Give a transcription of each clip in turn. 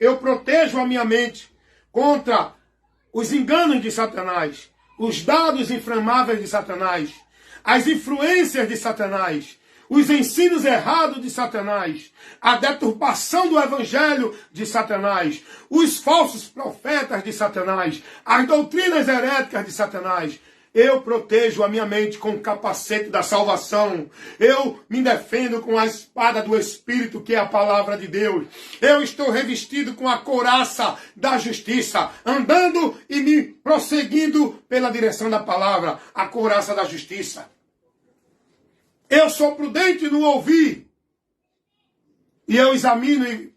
eu protejo a minha mente contra os enganos de Satanás, os dados inflamáveis de Satanás, as influências de Satanás, os ensinos errados de Satanás, a deturpação do evangelho de Satanás, os falsos profetas de Satanás, as doutrinas heréticas de Satanás. Eu protejo a minha mente com o capacete da salvação. Eu me defendo com a espada do Espírito, que é a palavra de Deus. Eu estou revestido com a couraça da justiça, andando e me prosseguindo pela direção da palavra, a couraça da justiça. Eu sou prudente no ouvir. E eu examino e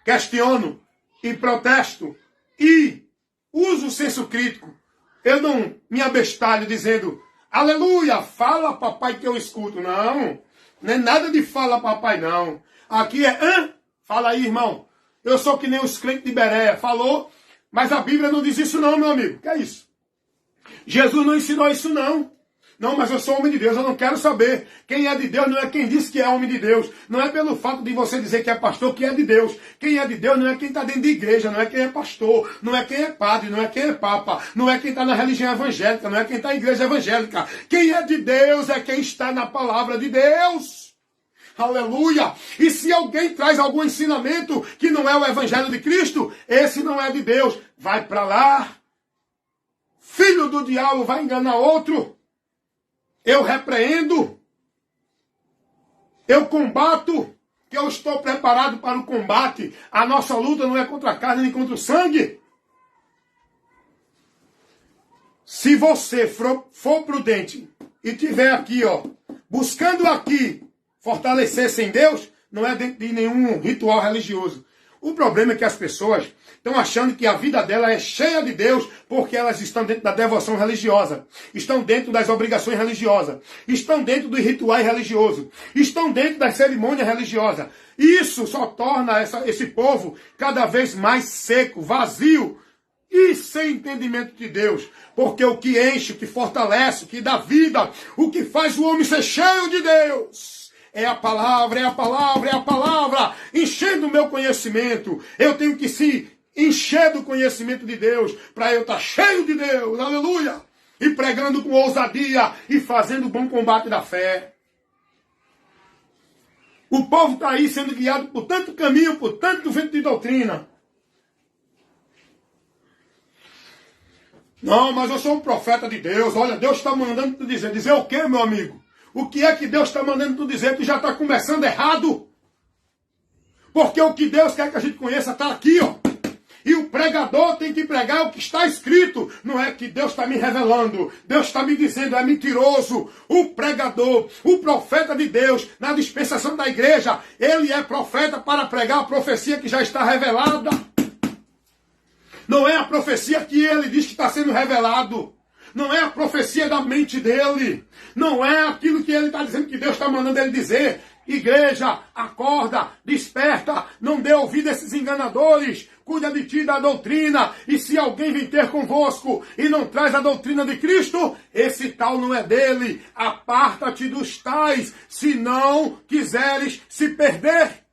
questiono e protesto e uso o senso crítico. Eu não me abestalho dizendo, aleluia, fala papai que eu escuto. Não, não é nada de fala papai não. Aqui é, fala aí irmão. Eu sou que nem os crentes de Bereia, falou, mas a Bíblia não diz isso não, meu amigo. Que é isso? Jesus não ensinou isso não. Não, mas eu sou homem de Deus, eu não quero saber. Quem é de Deus não é quem diz que é homem de Deus. Não é pelo fato de você dizer que é pastor que é de Deus. Quem é de Deus não é quem está dentro de igreja, não é quem é pastor, não é quem é padre, não é quem é papa, não é quem está na religião evangélica, não é quem está na igreja evangélica. Quem é de Deus é quem está na palavra de Deus. Aleluia! E se alguém traz algum ensinamento que não é o evangelho de Cristo, esse não é de Deus. Vai para lá. Filho do diabo vai enganar outro. Eu repreendo, eu combato, que eu estou preparado para o combate. A nossa luta não é contra a carne nem contra o sangue. Se você for prudente e tiver aqui, buscando aqui fortalecer-se em Deus, não é dentro de nenhum ritual religioso. O problema é que as pessoas estão achando que a vida dela é cheia de Deus porque elas estão dentro da devoção religiosa, estão dentro das obrigações religiosas, estão dentro dos rituais religiosos, estão dentro das cerimônias religiosas. Isso só torna esse povo cada vez mais seco, vazio e sem entendimento de Deus. Porque o que enche, o que fortalece, o que dá vida, o que faz o homem ser cheio de Deus... é a palavra, é a palavra, é a palavra, enchendo o meu conhecimento. Eu tenho que se encher do conhecimento de Deus, para eu estar cheio de Deus, aleluia, e pregando com ousadia, e fazendo o bom combate da fé. O povo está aí sendo guiado por tanto caminho, por tanto vento de doutrina. Não, mas eu sou um profeta de Deus, olha, Deus está mandando tu dizer. Dizer o quê, meu amigo? O que é que Deus está mandando tu dizer? Tu já está começando errado. Porque o que Deus quer que a gente conheça está aqui, E o pregador tem que pregar o que está escrito. Não é que Deus está me revelando. Deus está me dizendo, é mentiroso. O pregador, o profeta de Deus, na dispensação da igreja, ele é profeta para pregar a profecia que já está revelada. Não é a profecia que ele diz que está sendo revelado. Não é a profecia da mente dele. Não é aquilo que ele está dizendo que Deus está mandando ele dizer. Igreja, acorda, desperta, não dê ouvido a esses enganadores. Cuida de ti da doutrina. E se alguém vem ter convosco e não traz a doutrina de Cristo, esse tal não é dele. Aparta-te dos tais, se não quiseres se perder.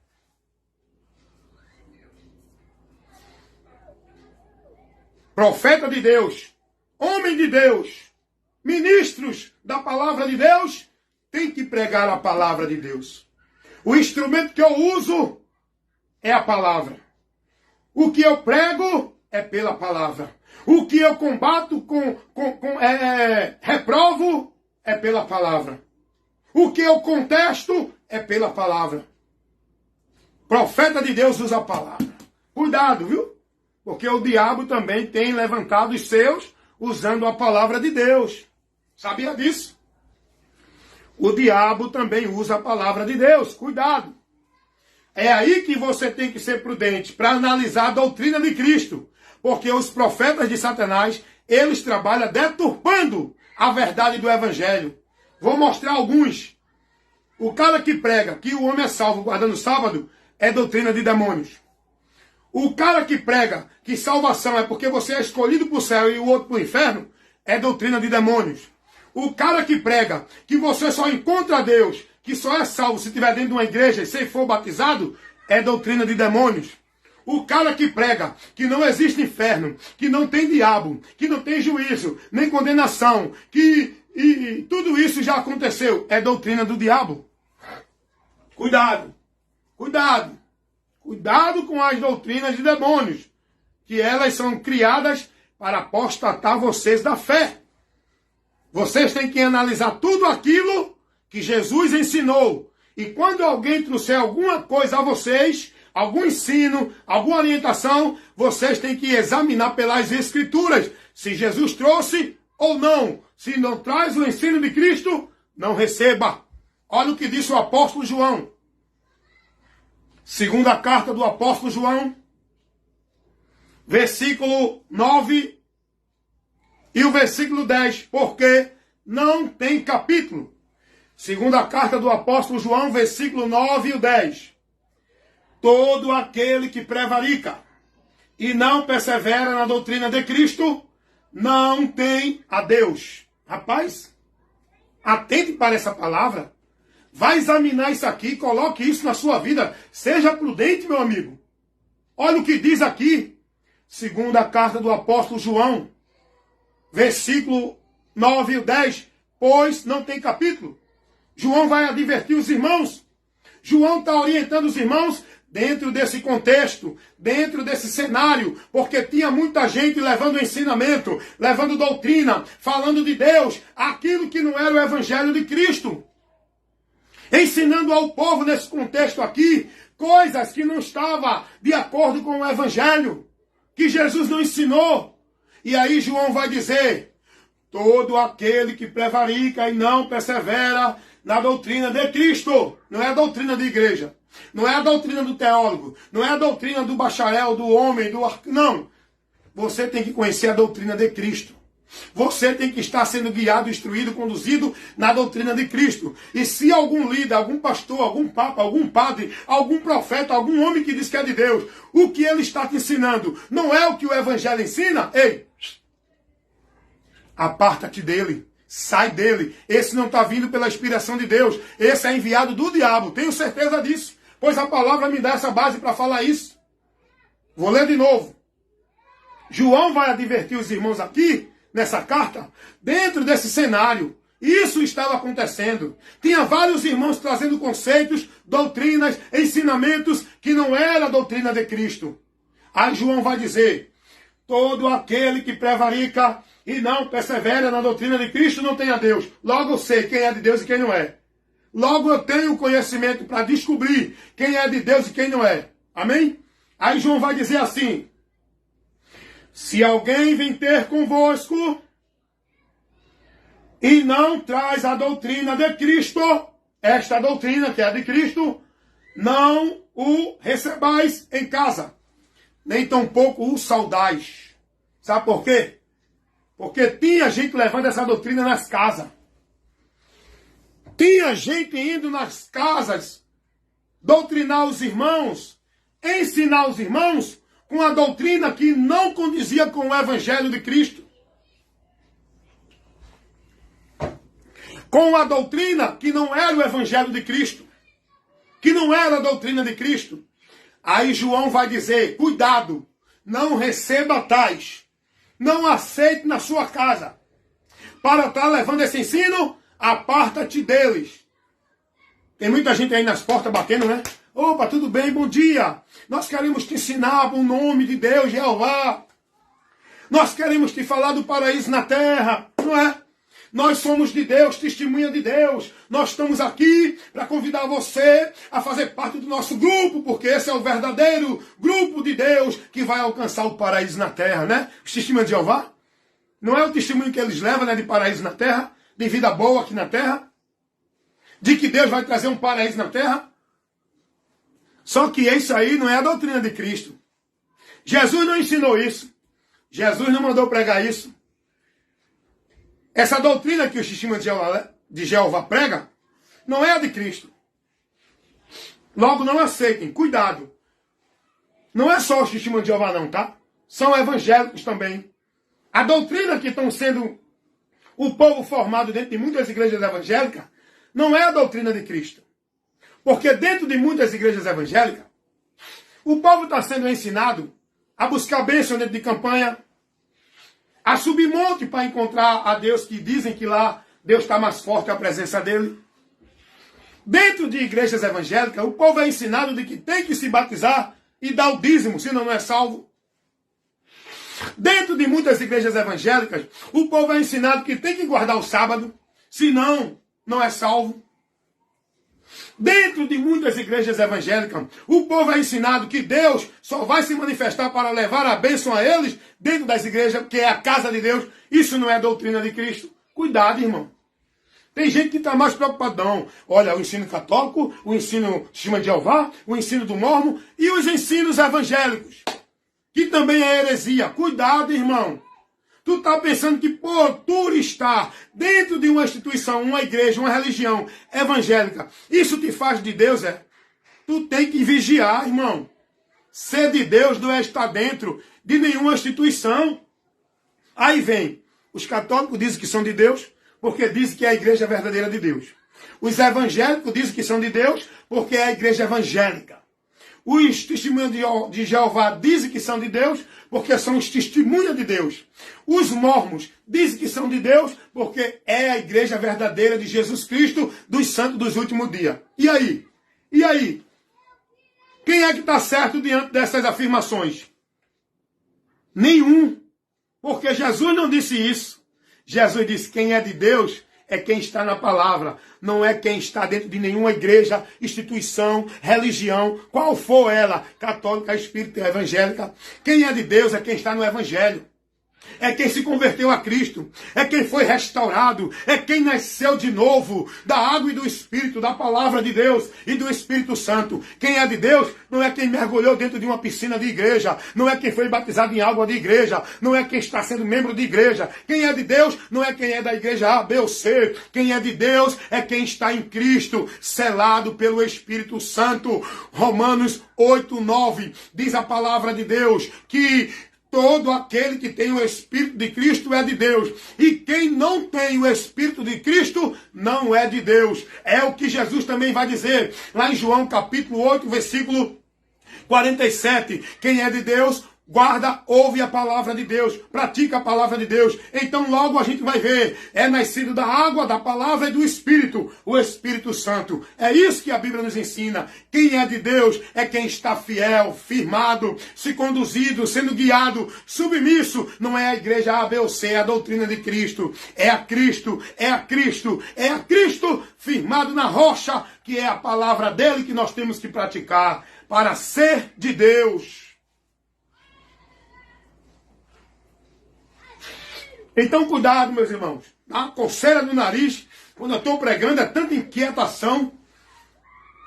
Profeta de Deus, homem de Deus, ministros da palavra de Deus, tem que pregar a palavra de Deus. O instrumento que eu uso é a palavra. O que eu prego é pela palavra. O que eu combato reprovo é pela palavra. O que eu contesto é pela palavra. Profeta de Deus usa a palavra. Cuidado, viu? Porque o diabo também tem levantado os seus usando a palavra de Deus. Sabia disso? O diabo também usa a palavra de Deus. Cuidado. É aí que você tem que ser prudente para analisar a doutrina de Cristo. Porque os profetas de Satanás, eles trabalham deturpando a verdade do Evangelho. Vou mostrar alguns. O cara que prega que o homem é salvo guardando o sábado é doutrina de demônios. O cara que prega que salvação é porque você é escolhido para o céu e o outro para o inferno é doutrina de demônios. O cara que prega que você só encontra Deus, que só é salvo se estiver dentro de uma igreja e se for batizado, é doutrina de demônios. O cara que prega que não existe inferno, que não tem diabo, que não tem juízo, nem condenação, e tudo isso já aconteceu, é doutrina do diabo. Cuidado, cuidado, cuidado com as doutrinas de demônios, que elas são criadas para apostatar vocês da fé. Vocês têm que analisar tudo aquilo que Jesus ensinou. E quando alguém trouxer alguma coisa a vocês, algum ensino, alguma orientação, vocês têm que examinar pelas Escrituras se Jesus trouxe ou não. Se não traz o ensino de Cristo, não receba. Olha o que disse o apóstolo João. Segunda carta do apóstolo João, versículo 9 e o versículo 10, porque não tem capítulo. Segunda carta do apóstolo João, versículo 9 e o 10. Todo aquele que prevarica e não persevera na doutrina de Cristo, não tem a Deus. Rapaz, atente para essa palavra. Vai examinar isso aqui, coloque isso na sua vida. Seja prudente, meu amigo. Olha o que diz aqui. Segunda carta do apóstolo João, versículo 9 e 10. Pois não tem capítulo. João vai advertir os irmãos. João está orientando os irmãos dentro desse contexto, dentro desse cenário, porque tinha muita gente levando ensinamento, levando doutrina, falando de Deus, aquilo que não era o evangelho de Cristo. Ensinando ao povo nesse contexto aqui, coisas que não estavam de acordo com o evangelho, que Jesus não ensinou. E aí João vai dizer, todo aquele que prevarica e não persevera na doutrina de Cristo, não é a doutrina de igreja, não é a doutrina do teólogo, não é a doutrina do bacharel, do homem, não. Você tem que conhecer a doutrina de Cristo. Você tem que estar sendo guiado, instruído, conduzido na doutrina de Cristo. E se algum líder, algum pastor, algum papa, algum padre, algum profeta, algum homem que diz que é de Deus, o que ele está te ensinando não é o que o evangelho ensina, ei, aparta-te dele. Sai dele. Esse não está vindo pela inspiração de Deus. Esse é enviado do diabo. Tenho certeza disso. Pois a palavra me dá essa base para falar isso. Vou ler de novo. João vai advertir os irmãos aqui, nessa carta, dentro desse cenário. Isso estava acontecendo. Tinha vários irmãos trazendo conceitos, doutrinas, ensinamentos que não era a doutrina de Cristo. Aí João vai dizer, todo aquele que prevarica e não persevera na doutrina de Cristo não tem a Deus. Logo eu sei quem é de Deus e quem não é. Logo eu tenho conhecimento para descobrir quem é de Deus e quem não é. Amém? Aí João vai dizer assim, se alguém vem ter convosco e não traz a doutrina de Cristo, esta doutrina que é de Cristo, não o recebais em casa, nem tampouco o saudais. Sabe por quê? Porque tinha gente levando essa doutrina nas casas. Tinha gente indo nas casas doutrinar os irmãos, ensinar os irmãos com a doutrina que não condizia com o evangelho de Cristo. Com a doutrina que não era o evangelho de Cristo. Que não era a doutrina de Cristo. Aí João vai dizer, cuidado, não receba tais. Não aceite na sua casa. Para estar levando esse ensino, aparta-te deles. Tem muita gente aí nas portas batendo, né? Opa, tudo bem, bom dia. Nós queremos te ensinar o nome de Deus, Jeová. Nós queremos te falar do paraíso na terra, não é? Nós somos de Deus, testemunha de Deus. Nós estamos aqui para convidar você a fazer parte do nosso grupo, porque esse é o verdadeiro grupo de Deus que vai alcançar o paraíso na terra, né? Os testemunhos de Jeová. Não é o testemunho que eles levam, né, de paraíso na terra, de vida boa aqui na terra, de que Deus vai trazer um paraíso na terra. Só que isso aí não é a doutrina de Cristo. Jesus não ensinou isso. Jesus não mandou pregar isso. Essa doutrina que os testemunhos de Jeová prega não é a de Cristo. Logo, não aceitem. Cuidado. Não é só os testemunhos de Jeová não, tá? São evangélicos também. A doutrina que estão sendo o povo formado dentro de muitas igrejas evangélicas não é a doutrina de Cristo. Porque dentro de muitas igrejas evangélicas, O povo está sendo ensinado a buscar bênção dentro de campanha, a subir monte para encontrar a Deus, que dizem que lá Deus está mais forte, a presença dele. Dentro de igrejas evangélicas, o povo é ensinado de que tem que se batizar e dar o dízimo, senão não é salvo. Dentro de muitas igrejas evangélicas, o povo é ensinado que tem que guardar o sábado, senão não é salvo. Dentro de muitas igrejas evangélicas, o povo é ensinado que Deus só vai se manifestar para levar a bênção a eles dentro das igrejas, que é a casa de Deus. Isso não é doutrina de Cristo. Cuidado, irmão. Tem gente que está mais preocupadão. Olha, o ensino católico, o ensino Testemunha de Jeová, o ensino do Mormon e os ensinos evangélicos, que também é heresia. Cuidado, irmão. Tu está pensando que por estar dentro de uma instituição, uma igreja, uma religião evangélica, isso te faz de Deus, é? Tu tem que vigiar, irmão. Ser de Deus não é estar dentro de nenhuma instituição. Aí vem, os católicos dizem que são de Deus, porque dizem que é a igreja verdadeira de Deus. Os evangélicos dizem que são de Deus, porque é a igreja evangélica. Os testemunhos de Jeová dizem que são de Deus, porque são os testemunhas de Deus. Os mormons dizem que são de Deus, porque é a igreja verdadeira de Jesus Cristo, dos santos dos últimos dias. E aí? E aí? Quem é que está certo diante dessas afirmações? Nenhum. Porque Jesus não disse isso. Jesus disse, quem é de Deus é quem está na palavra, não é quem está dentro de nenhuma igreja, instituição, religião, qual for ela, católica, espírita, evangélica. Quem é de Deus é quem está no evangelho. É quem se converteu a Cristo, é quem foi restaurado, é quem nasceu de novo, da água e do Espírito, da palavra de Deus e do Espírito Santo. Quem é de Deus não é quem mergulhou dentro de uma piscina de igreja, não é quem foi batizado em água de igreja, não é quem está sendo membro de igreja. Quem é de Deus não é quem é da igreja A, B ou C. Quem é de Deus é quem está em Cristo, selado pelo Espírito Santo. Romanos 8:9 diz a palavra de Deus que todo aquele que tem o Espírito de Cristo é de Deus. E quem não tem o Espírito de Cristo não é de Deus. É o que Jesus também vai dizer lá em João capítulo 8, versículo 47. Quem é de Deus, guarda, ouve a palavra de Deus, pratica a palavra de Deus. Então logo a gente vai ver, é nascido da água, da palavra e do Espírito, o Espírito Santo. É isso que a Bíblia nos ensina. Quem é de Deus é quem está fiel, firmado, se conduzido, sendo guiado, submisso. Não é a igreja A, B ou C, é a doutrina de Cristo. É a Cristo, é a Cristo, é a Cristo firmado na rocha, que é a palavra dele que nós temos que praticar para ser de Deus. Então, cuidado, meus irmãos. A coceira no nariz, quando eu estou pregando, é tanta inquietação.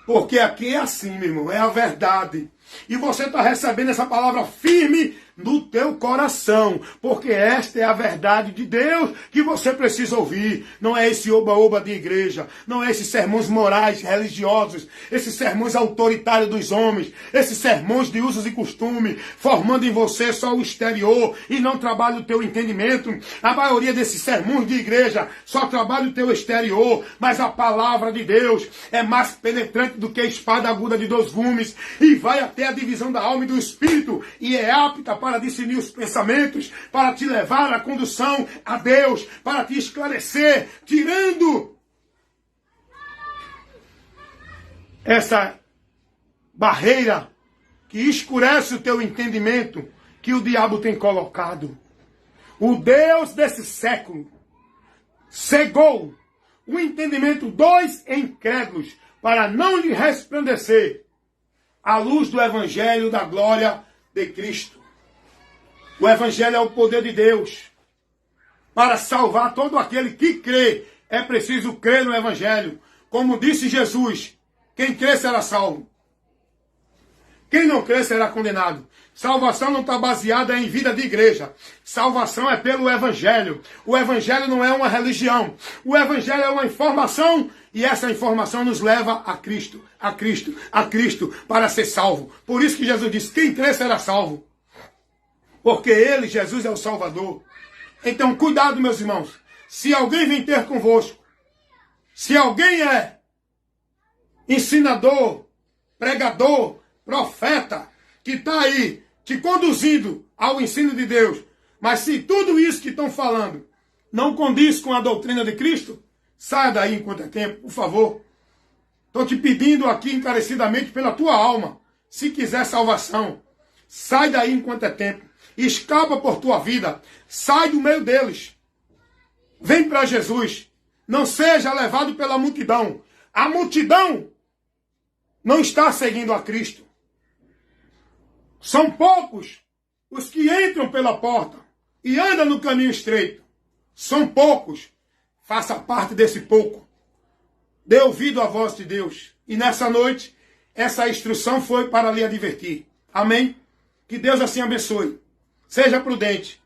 Porque aqui é assim, meu irmão, é a verdade. E você está recebendo essa palavra firme no teu coração. Porque esta é a verdade de Deus que você precisa ouvir. Não é esse oba-oba de igreja. Não é esses sermões morais, religiosos. Esses sermões autoritários dos homens. Esses sermões de usos e costumes. Formando em você só o exterior. E não trabalha o teu entendimento. A maioria desses sermões de igreja só trabalha o teu exterior. Mas a palavra de Deus é mais penetrante do que a espada aguda de 2 gumes. E vai até a divisão da alma e do espírito. E é apta para discernir os pensamentos, para te levar à condução a Deus, para te esclarecer, tirando essa barreira que escurece o teu entendimento que o diabo tem colocado. O Deus desse século cegou o entendimento dos incrédulos para não lhe resplandecer a luz do Evangelho da glória de Cristo. O Evangelho é o poder de Deus para salvar todo aquele que crê. É preciso crer no Evangelho. Como disse Jesus, quem crê será salvo. Quem não crê será condenado. Salvação não está baseada em vida de igreja. Salvação é pelo Evangelho. O Evangelho não é uma religião. O Evangelho é uma informação e essa informação nos leva a Cristo, a Cristo, a Cristo para ser salvo. Por isso que Jesus disse, quem crê será salvo. Porque ele, Jesus, é o Salvador. Então, cuidado, meus irmãos. Se alguém vem ter convosco, se alguém é ensinador, pregador, profeta, que está aí te conduzindo ao ensino de Deus, mas se tudo isso que estão falando não condiz com a doutrina de Cristo, saia daí enquanto é tempo, por favor. Estou te pedindo aqui encarecidamente pela tua alma, se quiser salvação, sai daí enquanto é tempo, escapa por tua vida, sai do meio deles, vem para Jesus, não seja levado pela multidão. A multidão não está seguindo a Cristo. São poucos os que entram pela porta e andam no caminho estreito. São poucos. Faça parte desse pouco. Dê ouvido à voz de Deus. E nessa noite, essa instrução foi para lhe advertir. Amém? Que Deus assim abençoe. Seja prudente.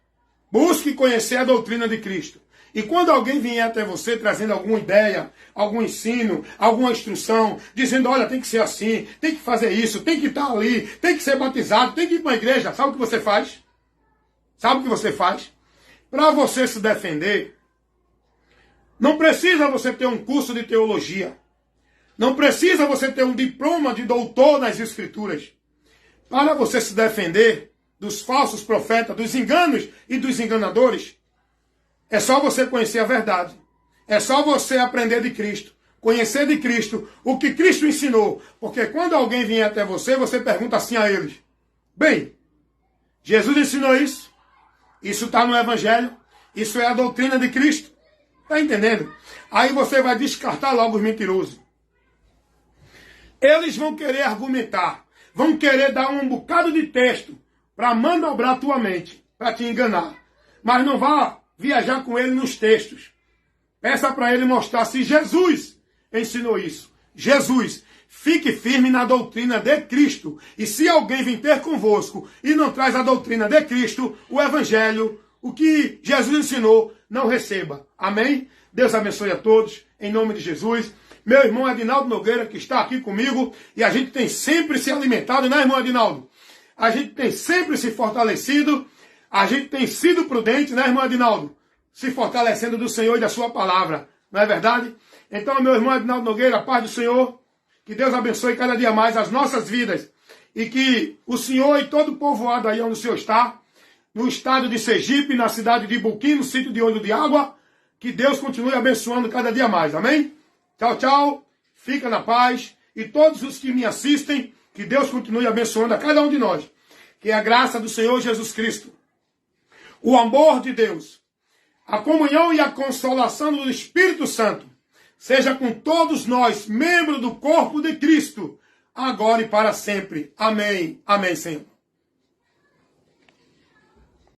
Busque conhecer a doutrina de Cristo. E quando alguém vier até você trazendo alguma ideia, algum ensino, alguma instrução, dizendo, olha, tem que ser assim, tem que fazer isso, tem que estar ali, tem que ser batizado, tem que ir para a igreja, sabe o que você faz? Sabe o que você faz? Para você se defender, não precisa você ter um curso de teologia. Não precisa você ter um diploma de doutor nas escrituras. Para você se defender dos falsos profetas, dos enganos e dos enganadores, é só você conhecer a verdade. É só você aprender de Cristo. Conhecer de Cristo o que Cristo ensinou. Porque quando alguém vier até você, você pergunta assim a eles. Bem, Jesus ensinou isso. Isso está no Evangelho. Isso é a doutrina de Cristo. Está entendendo? Aí você vai descartar logo os mentirosos. Eles vão querer argumentar. Vão querer dar um bocado de texto para manobrar a tua mente. Para te enganar. Mas não vá viajar com ele nos textos. Peça para ele mostrar se Jesus ensinou isso. Jesus, fique firme na doutrina de Cristo. E se alguém vir ter convosco e não traz a doutrina de Cristo, o Evangelho, o que Jesus ensinou, não receba. Amém? Deus abençoe a todos, em nome de Jesus. Meu irmão Adinaldo Nogueira, que está aqui comigo, e a gente tem sempre se alimentado, né, irmão Adinaldo? A gente tem sempre se fortalecido. A gente tem sido prudente, né, irmão Adinaldo? Se fortalecendo do Senhor e da sua palavra. Não é verdade? Então, meu irmão Adinaldo Nogueira, a paz do Senhor. Que Deus abençoe cada dia mais as nossas vidas. E que o Senhor e todo o povoado aí onde o Senhor está, no estado de Sergipe, na cidade de Buquim, no sítio de Olho de Água, que Deus continue abençoando cada dia mais. Amém? Tchau, tchau. Fica na paz. E todos os que me assistem, que Deus continue abençoando a cada um de nós. Que a graça do Senhor Jesus Cristo, o amor de Deus, a comunhão e a consolação do Espírito Santo, seja com todos nós, membros do corpo de Cristo, agora e para sempre. Amém. Amém, Senhor.